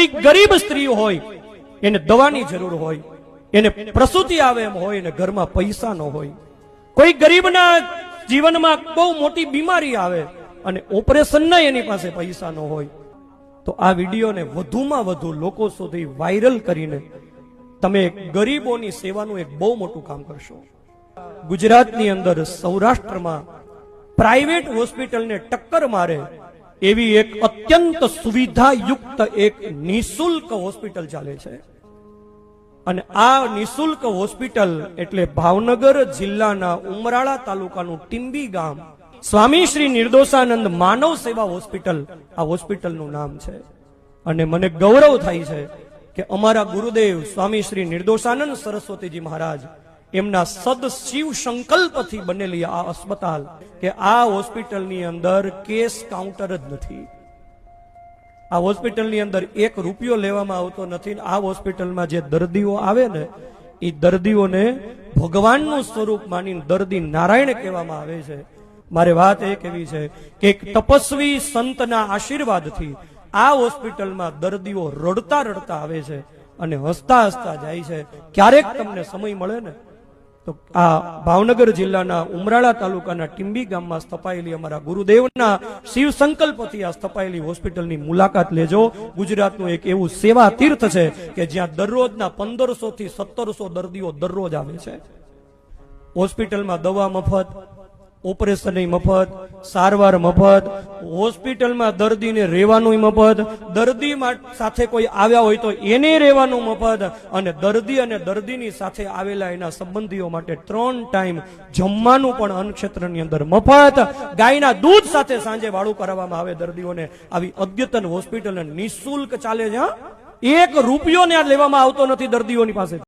કોઈ ગરીબ સ્ત્રી હોય એને દવાની જરૂર હોય, એને પ્રસૂતિ આવે એમ હોય અને ઘરમાં પૈસા ન હોય, કોઈ ગરીબના જીવનમાં બહુ મોટી બીમારી આવે અને ઓપરેશનના એની પાસે પૈસા ન હોય, તો આ વિડીયોને વધુમાં વધુ લોકો સુધી વાયરલ કરીને તમે ગરીબોની સેવાનું એક બહુ મોટું કામ કરશો. ગુજરાતની અંદર સૌરાષ્ટ્રમાં પ્રાઇવેટ હોસ્પિટલને ટક્કર મારે એવી એક અત્યંત સુવિધાયુક્ત એક નિઃશુલ્ક હોસ્પિટલ ચાલે છે. અને આ નિઃશુલ્ક હોસ્પિટલ એટલે ભાવનગર જિલ્લાના ઉમરાળા તાલુકાનું ટીંબી ગામ સ્વામી શ્રી નિર્દોષાનંદ માનવ સેવા હોસ્પિટલ, આ હોસ્પિટલનું નામ છે. અને મને ગૌરવ થાય છે કે અમારા ગુરુદેવ સ્વામી શ્રી નિર્દોષાનંદ સરસ્વતીજી મહારાજ એમના સદશિવ સંકલ્પથી બનેલી આ અસ્પતાલ, કે આ હોસ્પિટલની અંદર કેશ કાઉન્ટર જ નથી. આ હોસ્પિટલની અંદર એક રૂપિયો લેવામાં આવતો નથી. આ હોસ્પિટલમાં જે દર્દીઓ આવે ને એ દર્દીઓને ભગવાનનું સ્વરૂપ માનીને દર્દી નારાયણ કહેવામાં આવે છે. મારે વાત એ કહેવી છે કે એક તપસ્વી સંતના આશીર્વાદથી આ હોસ્પિટલમાં દર્દીઓ રડતા રડતા આવે છે અને હસતા હસતા જાય છે. ક્યારેક તમને સમય મળે ને તો આ ભાવનગર જિલ્લાના ઉમરાળા તાલુકાના ટીંબી ગામમાં સ્થપાયેલી અમારા ગુરુદેવના શિવ સંકલ્પથી આ સ્થપાયેલી હોસ્પિટલની મુલાકાત લેજો. ગુજરાતનું એક એવું સેવા તીર્થ છે કે જ્યાં દરરોજના 1500 થી 1700 દર્દીઓ દરરોજ આવે છે. હોસ્પિટલમાં દવા મફત, ઓપરેશન મફત, સારવાર મફત, હોસ્પિટલમાં દર્દીને રહેવાનું મફત, દર્દી સાથે કોઈ આવ્યા હોય તો એને રહેવાનું મફત, અને દર્દીની સાથે આવેલા એના સંબંધીઓ માટે 3 ટાઈમ જમવાનું પણ અન્નક્ષેત્રની અંદર મફત. ગાયના દૂધ સાથે સાંજે વાળું કરાવવામાં આવે દર્દીઓને. આવી અદ્યતન હોસ્પિટલ નિઃશુલ્ક ચાલે છે. 1 રૂપિયો ને લેવામાં આવતો નથી દર્દીઓની પાસે.